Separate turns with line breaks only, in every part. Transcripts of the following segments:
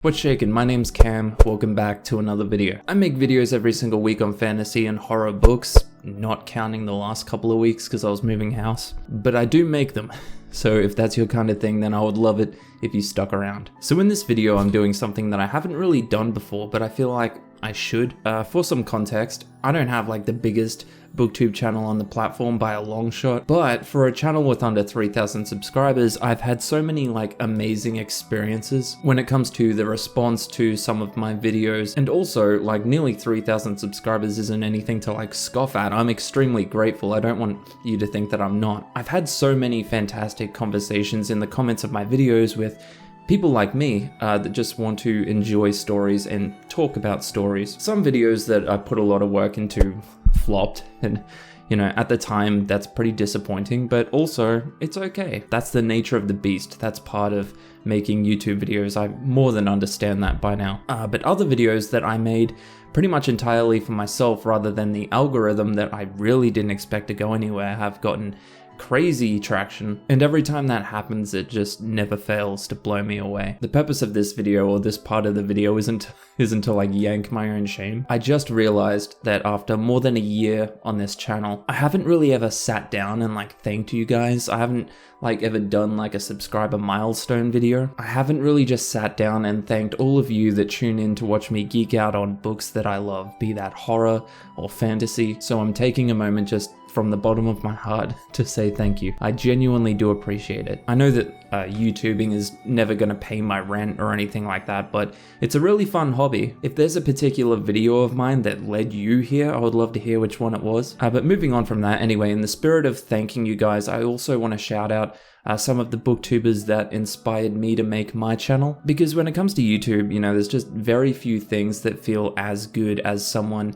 What's shaking? My name's Cam, welcome back to another video. I make videos every single week on fantasy and horror books, not counting the last couple of weeks because I was moving house, but I do make them. So if that's your kind of thing, then I would love it if you stuck around. So in this video, I'm doing something that I haven't really done before, but I feel like I should. For some context, I don't have like the biggest booktube channel on the platform by a long shot, but for a channel with under 3,000 subscribers, I've had so many like amazing experiences when it comes to the response to some of my videos, and also like nearly 3,000 subscribers isn't anything to like scoff at. I'm extremely grateful. I don't want you to think that I'm not. I've had so many fantastic conversations in the comments of my videos with people like me that just want to enjoy stories and talk about stories. Some videos that I put a lot of work into flopped, and you know, at the time that's pretty disappointing, but also it's okay. That's the nature of the beast. That's part of making YouTube videos. I more than understand that by now. But other videos that I made pretty much entirely for myself rather than the algorithm that I really didn't expect to go anywhere have gotten crazy traction, and every time that happens it just never fails to blow me away. The purpose of this video, or this part of the video, isn't to like yank my own shame. I just realized that after more than a year on this channel, I haven't really ever sat down and like thanked you guys. I haven't like ever done like a subscriber milestone video. I haven't really just sat down and thanked all of you that tune in to watch me geek out on books that I love, be that horror or fantasy. So I'm taking a moment just from the bottom of my heart to say thank you. I genuinely do appreciate it. I know that YouTubing is never gonna pay my rent or anything like that, but it's a really fun hobby. If there's a particular video of mine that led you here, I would love to hear which one it was. But moving on from that, anyway, in the spirit of thanking you guys, I also want to shout out some of the booktubers that inspired me to make my channel. Because when it comes to YouTube, you know, there's just very few things that feel as good as someone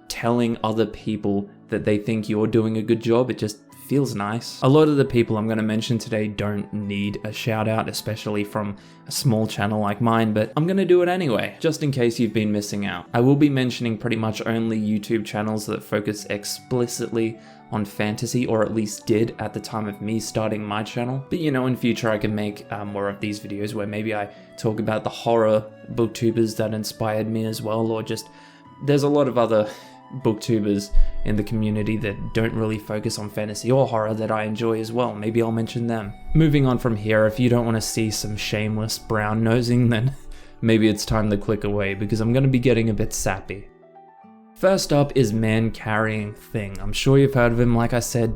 telling other people that they think you're doing a good job. It just feels nice. A lot of the people I'm going to mention today don't need a shout out, especially from a small channel like mine, but I'm going to do it anyway, just in case you've been missing out. I will be mentioning pretty much only YouTube channels that focus explicitly on fantasy, or at least did at the time of me starting my channel. But you know, in future I can make more of these videos where maybe I talk about the horror booktubers that inspired me as well, or just there's a lot of other booktubers in the community that don't really focus on fantasy or horror that I enjoy as well. Maybe I'll mention them. Moving on from here, if you don't want to see some shameless brown nosing, then maybe it's time to click away because I'm going to be getting a bit sappy. First up is Man Carrying Thing. I'm sure you've heard of him. Like I said,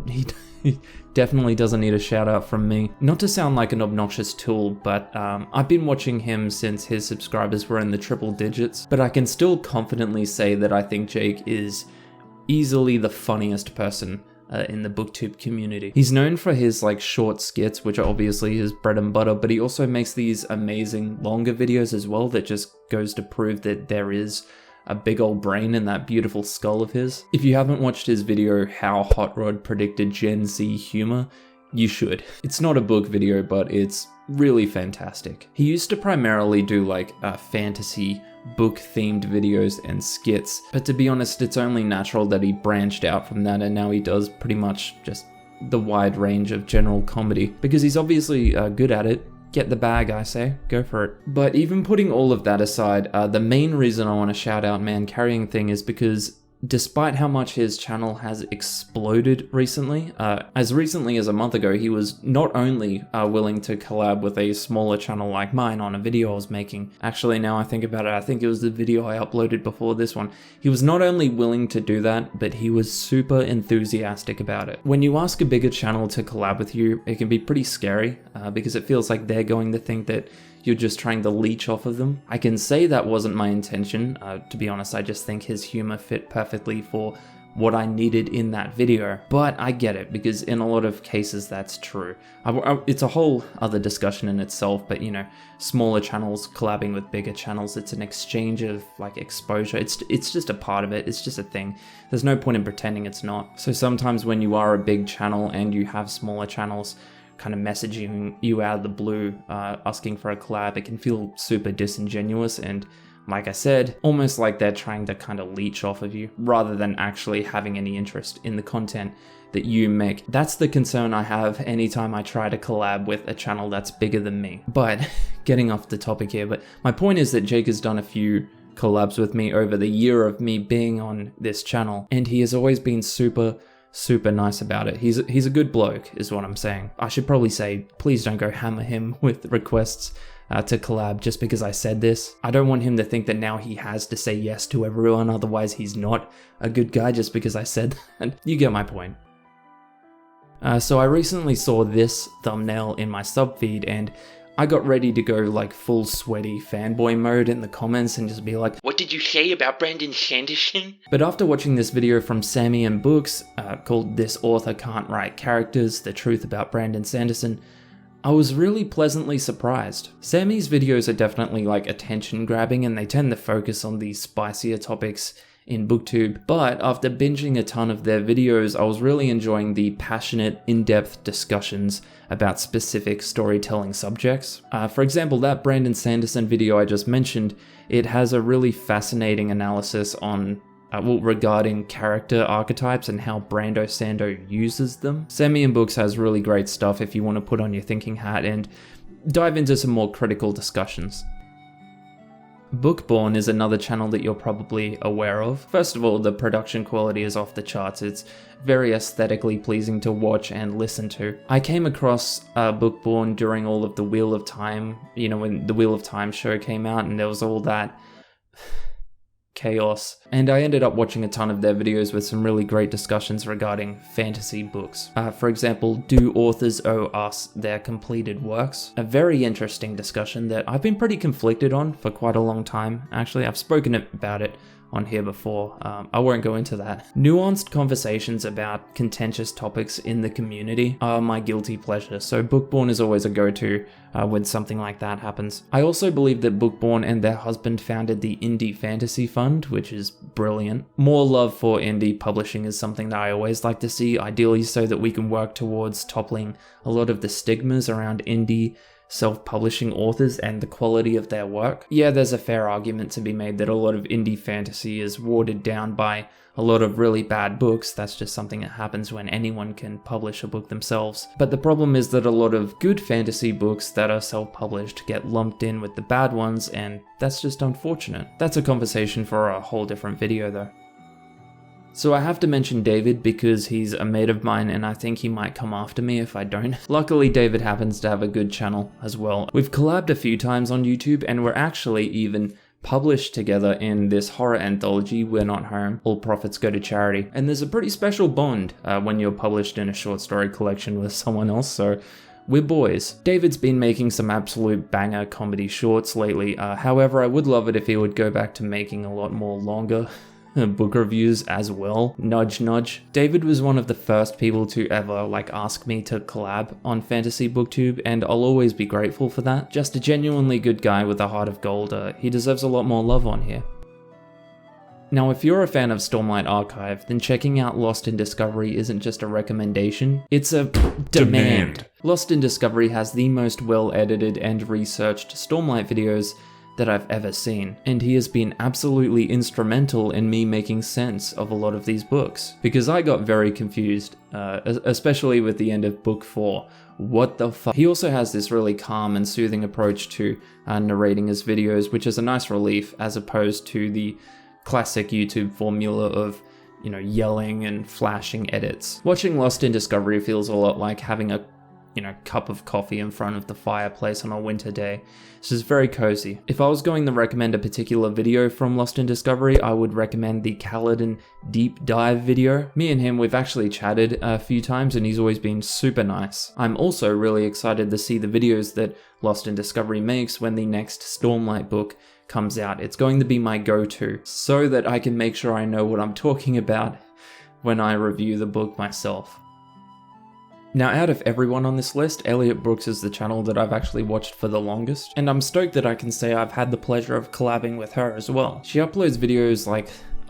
he definitely doesn't need a shout out from me. Not to sound like an obnoxious tool, but I've been watching him since his subscribers were in the triple digits, but I can still confidently say that I think Jake is easily the funniest person in the booktube community. He's known for his like short skits, which are obviously his bread and butter, but he also makes these amazing longer videos as well that just goes to prove that there is a big old brain in that beautiful skull of his. If you haven't watched his video, How Hot Rod Predicted Gen Z Humor, you should. It's not a book video, but it's really fantastic. He used to primarily do like fantasy book themed videos and skits, but to be honest, it's only natural that he branched out from that, and now he does pretty much just the wide range of general comedy, because he's obviously good at it. Get the bag, I say. Go for it. But even putting all of that aside, the main reason I want to shout out Man Carrying Thing is because despite how much his channel has exploded recently, as recently as a month ago, he was not only willing to collab with a smaller channel like mine on a video I was making. Actually, now I think about it, I think it was the video I uploaded before this one. He was not only willing to do that, but he was super enthusiastic about it. When you ask a bigger channel to collab with you, it can be pretty scary because it feels like they're going to think that you're just trying to leech off of them. I can say that wasn't my intention. To be honest, I just think his humor fit perfectly for what I needed in that video. But I get it, because in a lot of cases that's true. It's a whole other discussion in itself, but you know, smaller channels collabing with bigger channels, it's an exchange of like exposure. It's just a part of it. It's just a thing. There's no point in pretending it's not. So sometimes when you are a big channel and you have smaller channels kind of messaging you out of the blue, asking for a collab, it can feel super disingenuous, and like I said, almost like they're trying to kind of leech off of you rather than actually having any interest in the content that you make. That's the concern I have anytime I try to collab with a channel that's bigger than me. But getting off the topic here, but my point is that Jake has done a few collabs with me over the year of me being on this channel, and he has always been super nice about it. He's a good bloke is what I'm saying. I should probably say, please don't go hammer him with requests to collab just because I said this. I don't want him to think that now he has to say yes to everyone, otherwise he's not a good guy just because I said that. You get my point. So I recently saw this thumbnail in my sub feed and I got ready to go like full sweaty fanboy mode in the comments and just be like,
what did you say about Brandon Sanderson?
But after watching this video from Sammy and Books called This Author Can't Write Characters, The Truth About Brandon Sanderson, I was really pleasantly surprised. Sammy's videos are definitely like attention grabbing and they tend to focus on these spicier topics in BookTube, but after binging a ton of their videos, I was really enjoying the passionate, in-depth discussions about specific storytelling subjects. For example, that Brandon Sanderson video I just mentioned, it has a really fascinating analysis on regarding character archetypes and how Brando Sando uses them. Sammy and Books has really great stuff if you want to put on your thinking hat and dive into some more critical discussions. Bookborn is another channel that you're probably aware of. First of all, the production quality is off the charts. It's very aesthetically pleasing to watch and listen to. I came across Bookborn during all of the Wheel of Time, you know, when the Wheel of Time show came out and there was all that chaos, and I ended up watching a ton of their videos with some really great discussions regarding fantasy books. For example, do authors owe us their completed works? A very interesting discussion that I've been pretty conflicted on for quite a long time. Actually, I've spoken about it on here before. I won't go into that. Nuanced conversations about contentious topics in the community are my guilty pleasure, so Bookborn is always a go-to when something like that happens. I also believe that Bookborn and their husband founded the Indie Fantasy Fund, which is brilliant. More love for indie publishing is something that I always like to see, ideally so that we can work towards toppling a lot of the stigmas around indie self-publishing authors and the quality of their work. Yeah, there's a fair argument to be made that a lot of indie fantasy is watered down by a lot of really bad books. That's just something that happens when anyone can publish a book themselves. But the problem is that a lot of good fantasy books that are self-published get lumped in with the bad ones, and that's just unfortunate. That's a conversation for a whole different video though. So I have to mention David because he's a mate of mine and I think he might come after me if I don't. Luckily, David happens to have a good channel as well. We've collabed a few times on YouTube and we're actually even published together in this horror anthology, We're Not Home, All Profits Go to Charity. And there's a pretty special bond when you're published in a short story collection with someone else, so we're boys. David's been making some absolute banger comedy shorts lately. However, I would love it if he would go back to making a lot more longer book reviews as well. Nudge nudge. David was one of the first people to ever ask me to collab on Fantasy BookTube, and I'll always be grateful for that. Just a genuinely good guy with a heart of gold. He deserves a lot more love on here. Now, if you're a fan of Stormlight Archive, then checking out Lost in Discovery isn't just a recommendation, it's a demand. Lost in Discovery has the most well-edited and researched Stormlight videos that I've ever seen, and he has been absolutely instrumental in me making sense of a lot of these books, because I got very confused, especially with the end of book 4. What the fuck? He also has this really calm and soothing approach to narrating his videos, which is a nice relief as opposed to the classic YouTube formula of, you know, yelling and flashing edits. Watching Lost in Discovery feels a lot like having a cup of coffee in front of the fireplace on a winter day. It's just very cozy. If I was going to recommend a particular video from Lost in Discovery, I would recommend the Kaladin Deep Dive video. Me and him, we've actually chatted a few times and he's always been super nice. I'm also really excited to see the videos that Lost in Discovery makes when the next Stormlight book comes out. It's going to be my go-to so that I can make sure I know what I'm talking about when I review the book myself. Now, out of everyone on this list, Elliot Brooks is the channel that I've actually watched for the longest, and I'm stoked that I can say I've had the pleasure of collabing with her as well. She uploads videos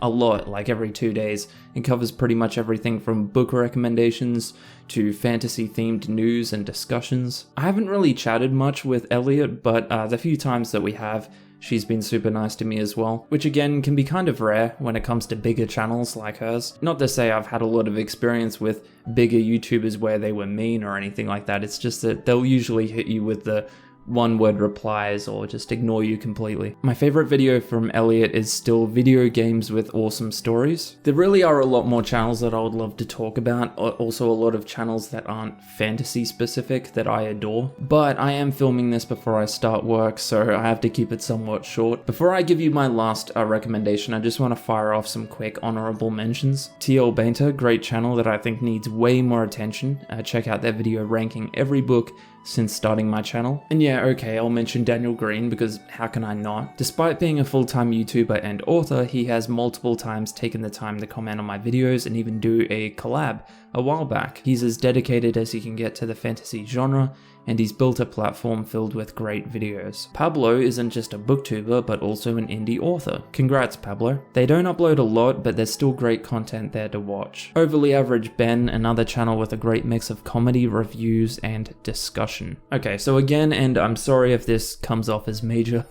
a lot, every 2 days, and covers pretty much everything from book recommendations to fantasy-themed news and discussions. I haven't really chatted much with Elliot, but the few times that we have, She's been super nice to me as well, which again can be kind of rare when it comes to bigger channels like hers. Not to say I've had a lot of experience with bigger YouTubers where they were mean or anything like that, it's just that they'll usually hit you with the one-word replies or just ignore you completely. My favorite video from Elliot is still video games with awesome stories. There really are a lot more channels that I would love to talk about, also a lot of channels that aren't fantasy specific that I adore, but I am filming this before I start work, so I have to keep it somewhat short. Before I give you my last recommendation, I just want to fire off some quick honorable mentions. TL Bainter, great channel that I think needs way more attention. Check out their video ranking every book since starting my channel. And yeah, okay, I'll mention Daniel Green because how can I not? Despite being a full-time YouTuber and author, he has multiple times taken the time to comment on my videos and even do a collab a while back. He's as dedicated as he can get to the fantasy genre, and he's built a platform filled with great videos. Pablo isn't just a booktuber, but also an indie author. Congrats, Pablo. They don't upload a lot, but there's still great content there to watch. Overly Average Ben, another channel with a great mix of comedy, reviews, and discussion. Okay, so again, and I'm sorry if this comes off as major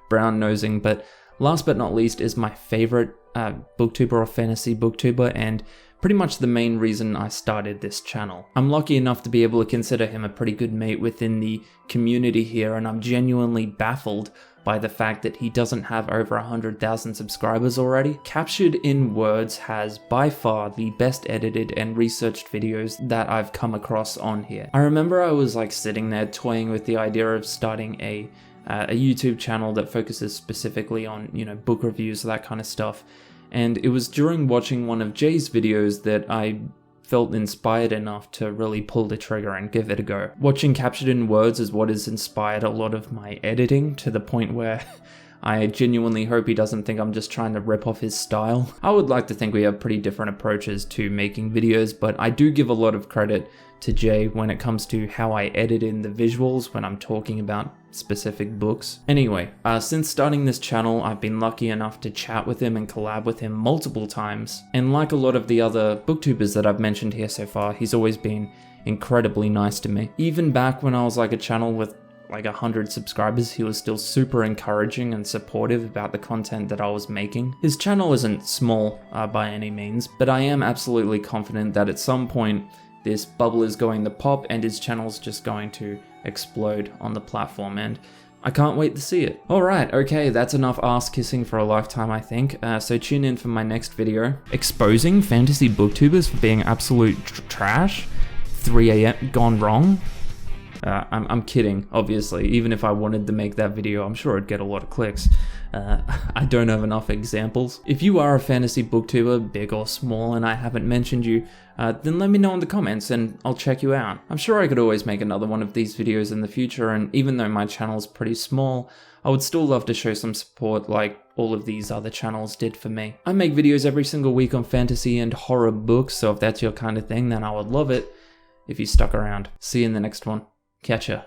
brown nosing, but last but not least is my favorite booktuber or fantasy booktuber, and pretty much the main reason I started this channel. I'm lucky enough to be able to consider him a pretty good mate within the community here, and I'm genuinely baffled by the fact that he doesn't have over 100,000 subscribers already. Captured in Words has by far the best edited and researched videos that I've come across on here. I remember I was like sitting there toying with the idea of starting a YouTube channel that focuses specifically on, you know, book reviews, that kind of stuff. And it was during watching one of Jay's videos that I felt inspired enough to really pull the trigger and give it a go. Watching Captured in Words is what has inspired a lot of my editing, to the point where I genuinely hope he doesn't think I'm just trying to rip off his style. I would like to think we have pretty different approaches to making videos, but I do give a lot of credit to Jay when it comes to how I edit in the visuals when I'm talking about specific books. Anyway, since starting this channel, I've been lucky enough to chat with him and collab with him multiple times, and like a lot of the other booktubers that I've mentioned here so far, he's always been incredibly nice to me. Even back when I was like a channel with like 100 subscribers, he was still super encouraging and supportive about the content that I was making. His channel isn't small by any means, but I am absolutely confident that at some point this bubble is going to pop and his channel's just going to explode on the platform, and I can't wait to see it. Alright, okay, that's enough ass kissing for a lifetime, I think. So tune in for my next video. Exposing fantasy booktubers for being absolute trash? 3 AM gone wrong? I'm kidding, obviously. Even if I wanted to make that video, I'm sure it'd get a lot of clicks. I don't have enough examples. If you are a fantasy booktuber, big or small, and I haven't mentioned you, then let me know in the comments and I'll check you out. I'm sure I could always make another one of these videos in the future, and even though my channel's pretty small, I would still love to show some support like all of these other channels did for me. I make videos every single week on fantasy and horror books, so if that's your kind of thing, then I would love it if you stuck around. See you in the next one. Catch ya.